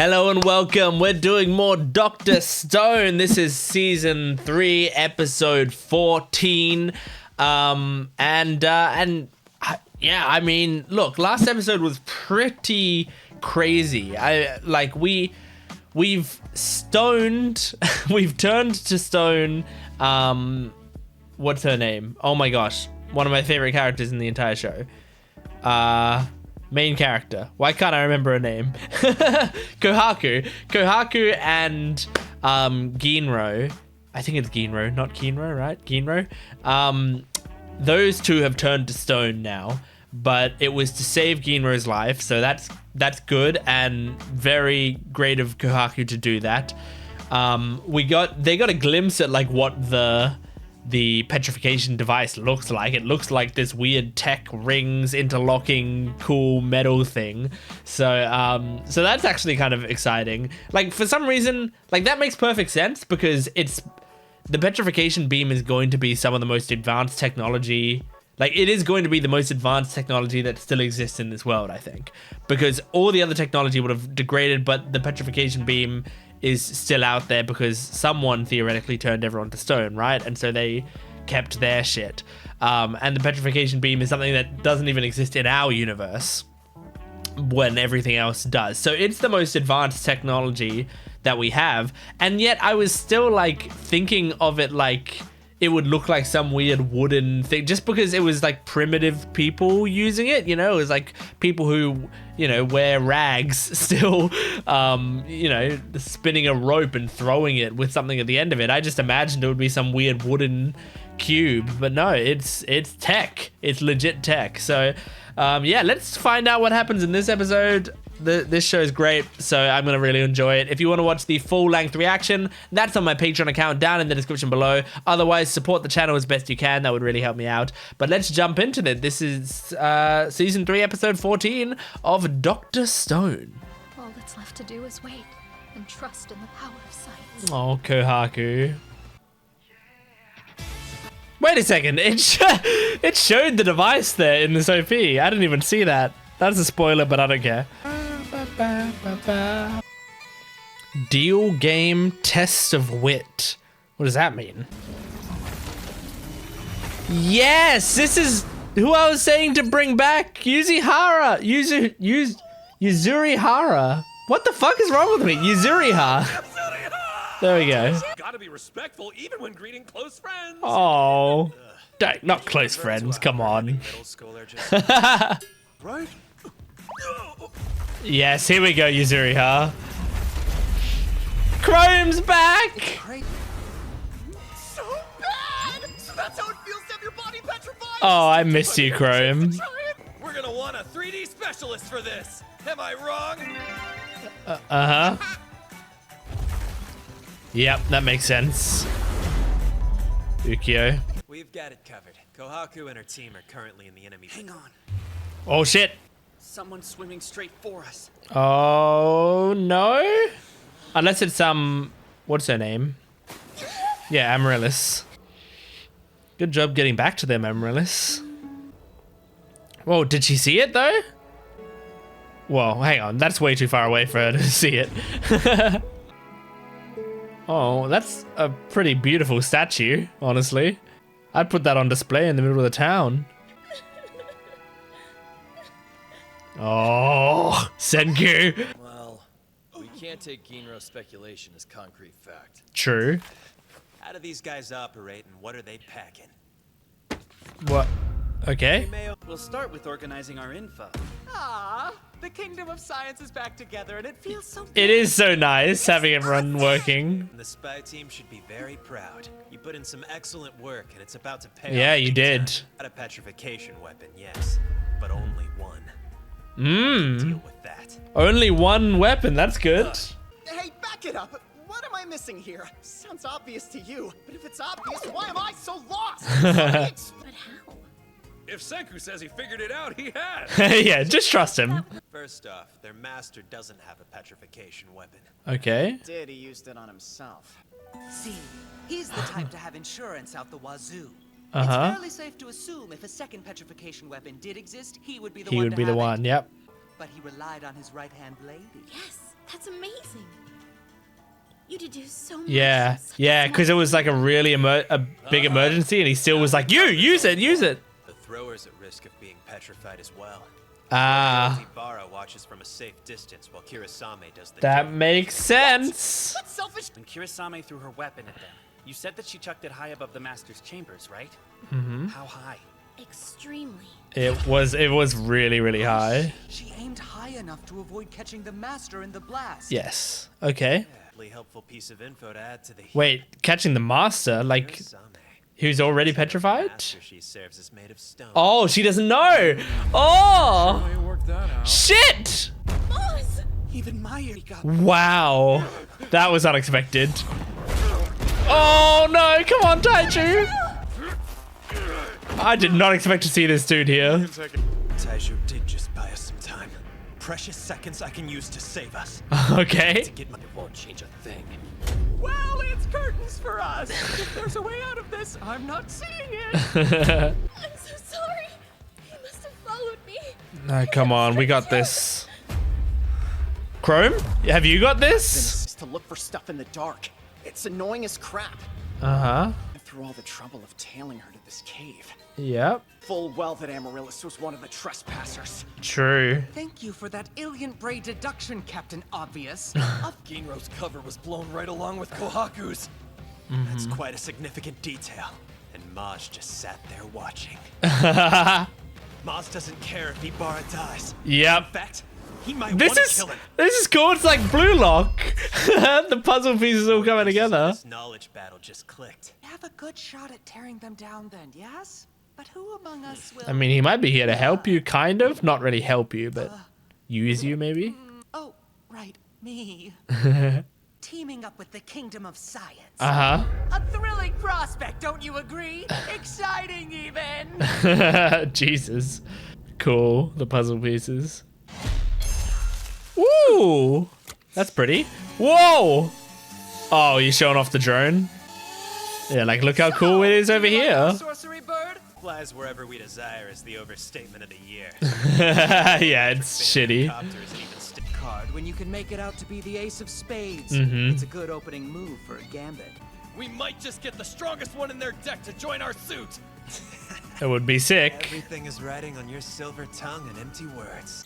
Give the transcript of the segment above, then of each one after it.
Hello and welcome. We're doing more Dr. Stone. This is season 3, episode 14. Yeah, I mean, look, last episode was pretty crazy. We've stoned, we've turned to stone. What's her name? Oh my gosh, one of my favorite characters in the entire show. Main character. Why can't I remember her name? Kohaku and ginrou. I think it's ginrou, not Kinro, right? Ginrou. Those two have turned to stone now, but it was to save Ginrou's life, so that's good and very great of Kohaku to do that. They got a glimpse at like what the petrification device looks like. It looks like this weird tech rings interlocking cool metal thing. So that's actually kind of exciting. Like, for some reason, like, that makes perfect sense because the petrification beam is going to be some of the most advanced technology. Like, it is going to be the most advanced technology that still exists in this world, I think, because all the other technology would have degraded, but the petrification beam is still out there because someone theoretically turned everyone to stone, right? And so they kept their shit. And the petrification beam is something that doesn't even exist in our universe when everything else does. So it's the most advanced technology that we have. And yet I was still like thinking of it like it would look like some weird wooden thing just because it was like primitive people using it, you know? It was like people who, you know, wear rags still, you know, spinning a rope and throwing it with something at the end of it. I just imagined it would be some weird wooden cube, but no, it's tech. It's legit tech. So, yeah, let's find out what happens in this episode. This show is great, so I'm going to really enjoy it. If you want to watch the full-length reaction, that's on my Patreon account down in the description below. Otherwise, support the channel as best you can. That would really help me out. But let's jump into it. This is Season 3, Episode 14 of Dr. Stone. All that's left to do is wait and trust in the power of science. Oh, Kohaku. Wait a second. It showed the device there in this OP. I didn't even see that. That's a spoiler, but I don't care. Deal game test of wit. What does that mean? Yes, this is who I was saying to bring back. Yuzurihara. What the fuck is wrong with me? Yuzuriha. There we go. Gotta be respectful even when greeting close friends. Oh, not close friends. Come on. Right? Yes, here we go, Yuzuriha. Chrome's back! So bad! So that's how it feels to have your body petrified? Oh, I missed you, Chrome. We're gonna want a 3D specialist for this. Am I wrong? Uh-huh. Yep, that makes sense. Ukyo. We've got it covered. Kohaku and her team are currently in the enemy. Hang on. Oh, shit. Someone's swimming straight for us. Oh, no? Unless it's, what's her name? Yeah, Amaryllis. Good job getting back to them, Amaryllis. Whoa, did she see it, though? Whoa, hang on. That's way too far away for her to see it. Oh, that's a pretty beautiful statue, honestly. I'd put that on display in the middle of the town. Oh, Senku. Well, we can't take Ginrou's speculation as concrete fact. True. How do these guys operate and what are they packing? What? Okay. We'll start with organizing our info. Ah, the kingdom of science is back together and it feels so good. It is so nice having everyone working. The spy team should be very proud. You put in some excellent work and it's about to pay Yeah, off you big did. time. Got a petrification weapon, yes, but only one. Mmm. Deal with that. Only one weapon, that's good. Hey, back it up. What am I missing here? Sounds obvious to you, but if it's obvious, why am I so lost? But how? If Senku says he figured it out, he has. Yeah, just trust him. First off, their master doesn't have a petrification weapon. Okay. Did he used it on himself? See, he's the type to have insurance out the wazoo. Uh-huh. It's fairly safe to assume if a second petrification weapon did exist, he would be the He one would to be the have one, it. yep. But he relied on his right-hand lady. Yes, that's amazing. you to do so much. Yeah, yeah, because it was like a really a big emergency, and he still was like, "You use it, use it." The thrower's at risk of being petrified as well. Ah, Bara watches from a safe distance while Kirisame does the that job. makes sense. That's selfish. When Kirisame threw her weapon at them, you said that she chucked it high above the Master's chambers, right? Mm-hmm. How high? Extremely. It was really, really high. She aimed high enough to avoid catching the Master in the blast. Yes. Okay. Really helpful piece of info to add to the Wait, catching the master, like Kirisame. who's already The petrified? master she serves is made of stone. Oh, she doesn't know. Oh, You worked that out. shit. Boss! Even my ear got. Wow, that was unexpected. Oh no, come on, Taiju. I did not expect to see this dude here. Taiju did just buy us some time. Precious seconds I can use to save us. Okay. To get my Won't change a thing. Well, it's curtains for us. If there's a way out of this, I'm not seeing it. I'm so sorry. He must have followed me. No, come on, we got this. Chrome, have you got this? Is to look for stuff in the dark. It's annoying as crap. Uh-huh. Through all the trouble of tailing her to this cave. Yep. Full well that Amaryllis was one of the trespassers. True. Thank you for that Alien Bray deduction, Captain Obvious. Ginrou's cover was blown right along with Kohaku's. That's quite a significant detail. And Maj just sat there watching. Maz doesn't care if Ibarra dies. Yep. In fact, he might This want to is kill him. cool. It's like Blue Lock. The puzzle pieces all coming together. This knowledge battle just clicked. Have a good shot at tearing them down then, yes? But who among us will... I mean, he might be here to help you, kind of. Not really help you, but use you, maybe. Oh, right, me. Teaming up with the Kingdom of Science. Uh-huh. A thrilling prospect, don't you agree? Exciting, even. Jesus. Cool. The puzzle pieces. Ooh. That's pretty. Whoa. Oh, you're showing off the drone? Yeah, like, look how cool it is over here. Sorcery bird. Flies wherever we desire is the overstatement of the year. Yeah, it's shitty. Copter isn't even Card when you can make it out to be the ace of spades. Mm-hmm. It's a good opening move for a gambit. We might just get the strongest one in their deck to join our suit. It would be sick. Everything is riding on your silver tongue and empty words.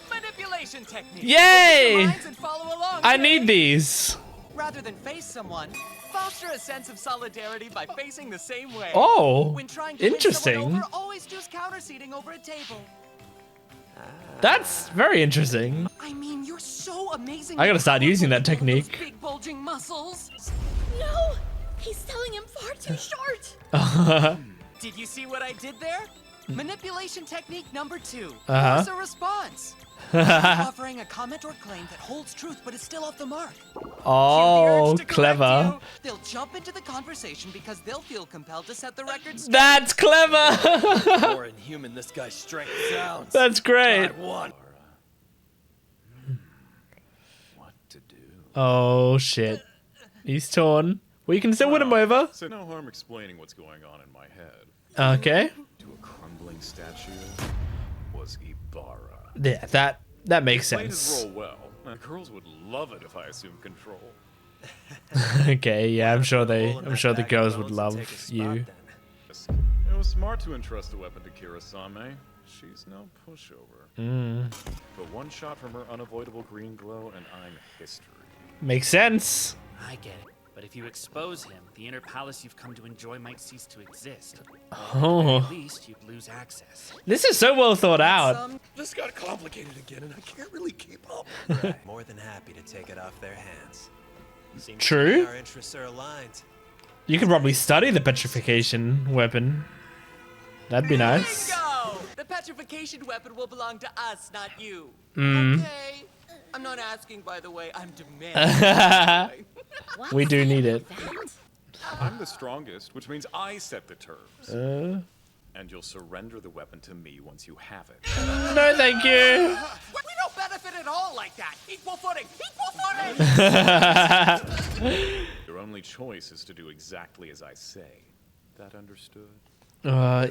Manipulation technique. Yay! Open your minds and follow along, I Jay. need these. Rather than face someone, foster a sense of solidarity by facing the same way. Oh, When trying to win interesting. someone over, always choose counter-seating over a table. That's very interesting. I mean, you're so amazing. I gotta start using that with those technique. Big bulging muscles. No! He's selling him far too short. Did you see what I did there? Manipulation technique number 2. Uh-huh. Force a response. Offering a comment or claim that holds truth but is still off the mark. Oh, Cue the urge to correct clever. you. They'll jump into the conversation because they'll feel compelled to set the record straight. That's clever. More inhuman this guy's strength sounds. That's great. I won. What to do? Oh, shit. He's torn. Well, you can still win him over. So no harm explaining what's going on in my head. Okay. To a crumbling statue was Ibarra. Yeah, that makes Played his sense. role well. The girls would love it if I assumed control. Okay, yeah, I'm sure Hole in the that bag of girls would bones love take a spot you. then. It was smart to entrust a weapon to Kirisame. She's no pushover. But one shot from her unavoidable green glow and I'm history. Makes sense. I get it. But if you expose him, the inner palace you've come to enjoy might cease to exist. Oh, At least you'd lose access. this is so well thought out. This got complicated again, and I can't really keep up. More than happy to take it off their hands. Seems True. to me our interests are aligned. You could probably study the petrification weapon. That'd be nice. Bingo! The petrification weapon will belong to us, not you. Mm. Okay. I'm not asking, by the way. I'm demanding. We do need it. I'm the strongest, which means I set the terms. And you'll surrender the weapon to me once you have it. No, thank you. We don't benefit at all like that. Equal footing. Equal footing. Your only choice is to do exactly as I say. That understood?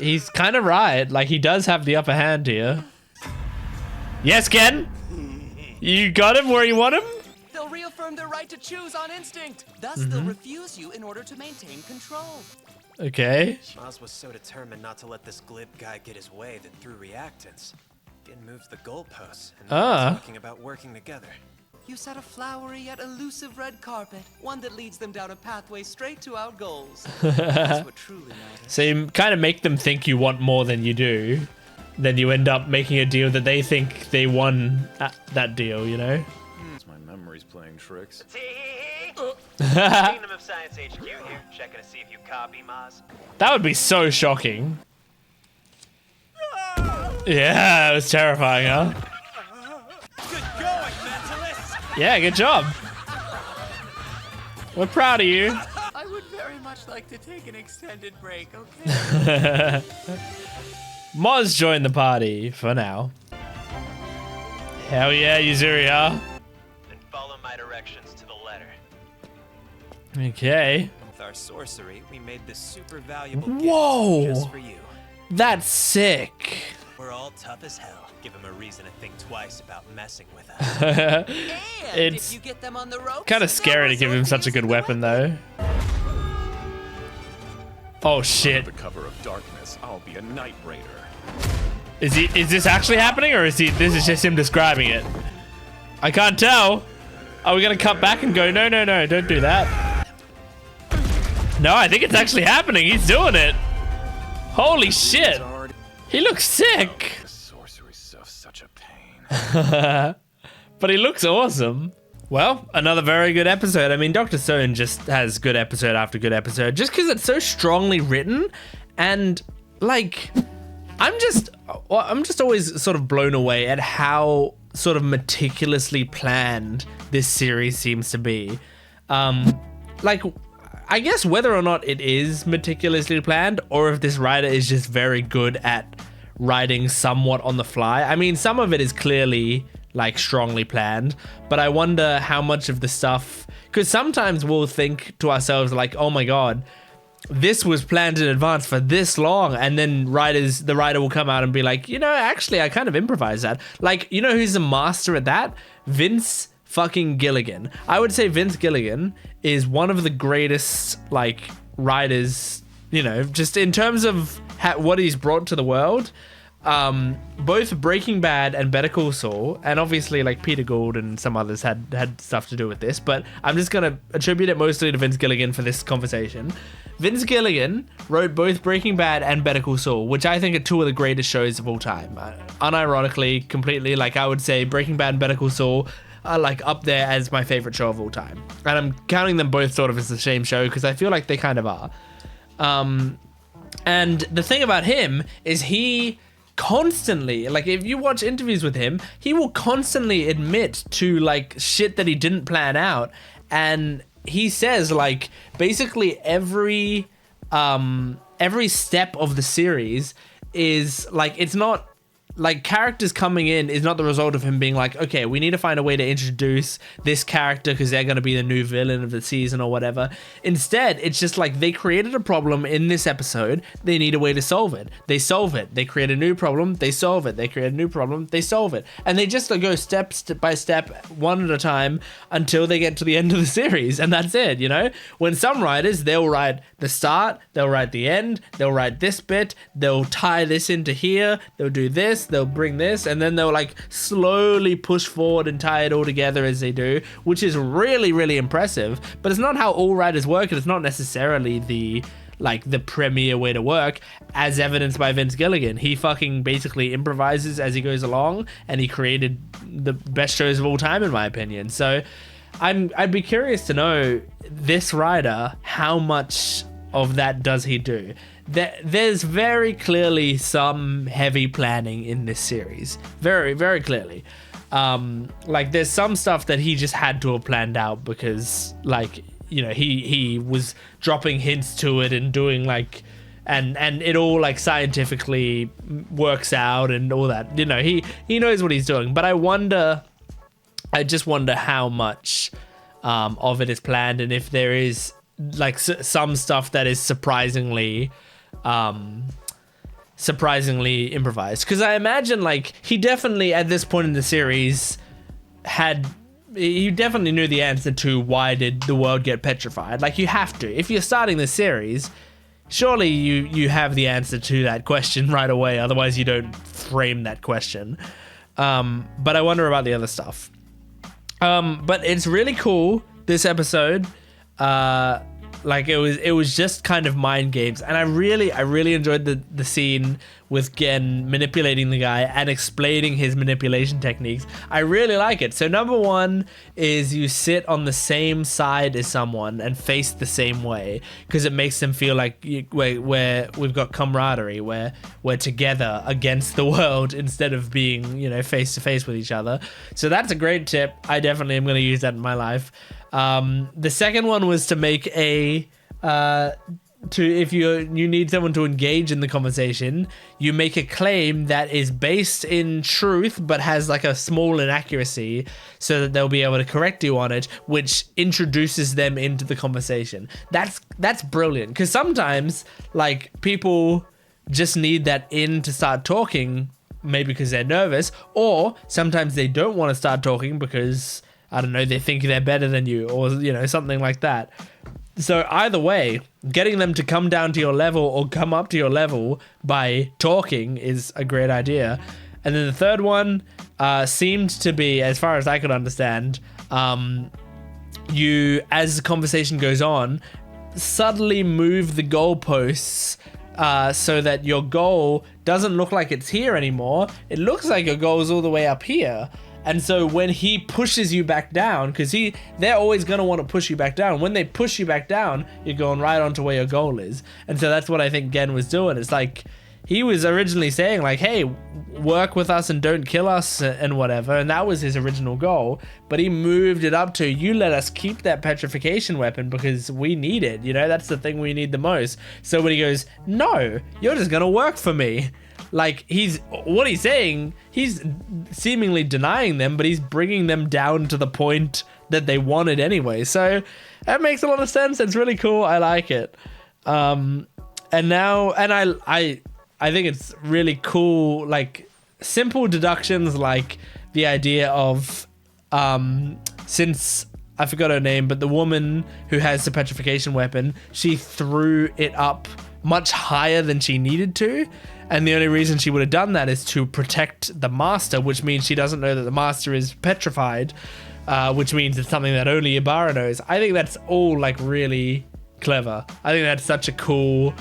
He's kind of right. Like, he does have the upper hand here. Yes, Ken? You got him where you want him? The they'll reaffirm their right to choose on instinct. Thus, they'll refuse you in order to maintain control. Okay. Maz was so determined not to let this glib guy get his way that through reactance, it moved the goalposts and now we're talking about working together. You set a flowery yet elusive red carpet, one that leads them down a pathway straight to our goals. That's what truly matters. So you kind of make them think you want more than you do. Then you end up making a deal that they think they won that deal, you know? My memory's playing tricks. Kingdom of Science HQ here, checking to see if you copy, Maz. That would be so shocking. Yeah, it was terrifying, huh? Good going, mentalist! Yeah, good job. We're proud of you. I would very much like to take an extended break, okay? Moz joined the party for now. Hell yeah, Yuzuri, huh? Then follow my directions to the letter. Okay. With our sorcery, we made this super valuable Whoa. gift just for you. That's sick. We're all tough as hell. Give him a reason to think twice about messing with us. And It's if you get them on the ropes, kind of scary to give him such a good weapon, though. Oh shit. Under the cover of darkness, I'll be a night raider. Is this actually happening, or this is just him describing it? I can't tell. Are we gonna cut back and go, no, don't do that? No, I think it's actually happening. He's doing it. Holy shit. He looks sick. The sorcery stuff's such a pain. But he looks awesome. Well, another very good episode. I mean, Dr. Stone just has good episode after good episode just because it's so strongly written, and like I'm just always sort of blown away at how sort of meticulously planned this series seems to be. Like, I guess whether or not it is meticulously planned or if this writer is just very good at writing somewhat on the fly. I mean, some of it is clearly like strongly planned, but I wonder how much of the stuff, because sometimes we'll think to ourselves like, oh my god, this was planned in advance for this long, and then the writer will come out and be like, you know, actually I kind of improvised that. Like, you know who's a master at that? Vince fucking Gilligan. I would say Vince Gilligan is one of the greatest like writers, you know, just in terms of what he's brought to the world. Both Breaking Bad and Better Call Saul, and obviously like Peter Gould and some others had stuff to do with this, but I'm just gonna attribute it mostly to Vince Gilligan for this conversation. Vince Gilligan wrote both Breaking Bad and Better Call Saul, which I think are two of the greatest shows of all time. Unironically, completely, like I would say Breaking Bad and Better Call Saul are like up there as my favorite show of all time, and I'm counting them both sort of as the same show because I feel like they kind of are. And the thing about him is he constantly, like if you watch interviews with him, he will constantly admit to like shit that he didn't plan out, and he says like basically every step of the series is like, it's not like characters coming in is not the result of him being like, okay, we need to find a way to introduce this character because they're going to be the new villain of the season or whatever. Instead, it's just like they created a problem in this episode. They need a way to solve it. They solve it. They create a new problem. They solve it. They create a new problem. They solve it. And they just go step by step, one at a time until they get to the end of the series. And that's it, you know? When some writers, they'll write the start, they'll write the end, they'll write this bit, they'll tie this into here, they'll do this, they'll bring this, and then they'll like slowly push forward and tie it all together as they do, which is really, really impressive. But it's not how all writers work, and it's not necessarily the premier way to work, as evidenced by Vince Gilligan. He fucking basically improvises as he goes along, and he created the best shows of all time, in my opinion. So I'd be curious to know, this writer, how much of that does he do? There's very clearly some heavy planning in this series. Very, very clearly. Like there's some stuff that he just had to have planned out because like, you know, he was dropping hints to it and doing like, and it all like scientifically works out and all that. You know, he knows what he's doing. But I just wonder how much of it is planned, and if there is like some stuff that is surprisingly improvised. Because I imagine like he definitely at this point in the series had you definitely knew the answer to why did the world get petrified. Like, you have to. If you're starting the series, surely you have the answer to that question right away. Otherwise, you don't frame that question. But I wonder about the other stuff. But it's really cool, this episode. Like, it was just kind of mind games, and I really enjoyed the scene with Gen manipulating the guy and explaining his manipulation techniques. I really like it. So number one is you sit on the same side as someone and face the same way, because it makes them feel like where we've got camaraderie, where we're together against the world instead of being, you know, face to face with each other. So that's a great tip. I definitely am going to use that in my life. The second one was to make if you need someone to engage in the conversation, you make a claim that is based in truth but has like a small inaccuracy, so that they'll be able to correct you on it, which introduces them into the conversation. That's brilliant, because sometimes like people just need that in to start talking, maybe because they're nervous, or sometimes they don't want to start talking because, I don't know, they think they're better than you, or, you know, something like that. So either way, getting them to come down to your level or come up to your level by talking is a great idea. And then the third one seemed to be, as far as I could understand, you, as the conversation goes on, subtly move the goalposts so that your goal doesn't look like it's here anymore. It looks like your goal is all the way up here. And so when he pushes you back down, because they're always going to want to push you back down. When they push you back down, you're going right onto where your goal is. And so that's what I think Gen was doing. It's like, he was originally saying like, hey, work with us and don't kill us and whatever. And that was his original goal. But he moved it up to, you let us keep that petrification weapon because we need it. You know, that's the thing we need the most. So when he goes, no, you're just going to work for me. Like, he's saying, he's seemingly denying them, but he's bringing them down to the point that they wanted anyway. So that makes a lot of sense. It's really cool. I like it. I think it's really cool, like, simple deductions, like the idea of, since I forgot her name, but the woman who has the petrification weapon, she threw it up much higher than she needed to. And the only reason she would have done that is to protect the master, which means she doesn't know that the master is petrified, which means it's something that only Ibarra knows. I think that's all, like, really clever. I think that's such a cool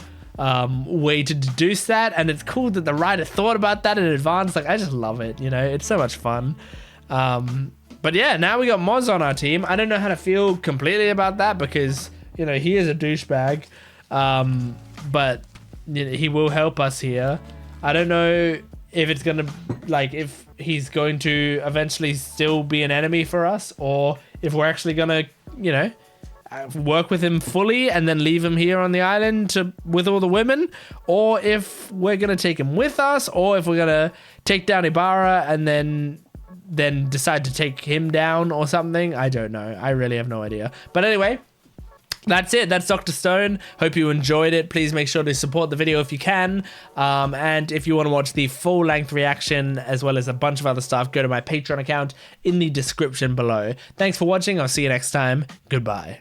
way to deduce that, and it's cool that the writer thought about that in advance. Like, I just love it, you know, it's so much fun. But yeah, now we got Moz on our team. I don't know how to feel completely about that, because, you know, he is a douchebag, but you know, he will help us here. I don't know if it's gonna, like, if he's going to eventually still be an enemy for us, or if we're actually gonna, you know, work with him fully and then leave him here on the island with all the women, or if we're gonna take him with us, or if we're gonna take down Ibarra and then decide to take him down or something. I don't know. I really have no idea. But anyway, that's it. That's Dr. Stone. Hope you enjoyed it. Please make sure to support the video if you can. And if you want to watch the full-length reaction as well as a bunch of other stuff, go to my Patreon account in the description below. Thanks for watching. I'll see you next time. Goodbye.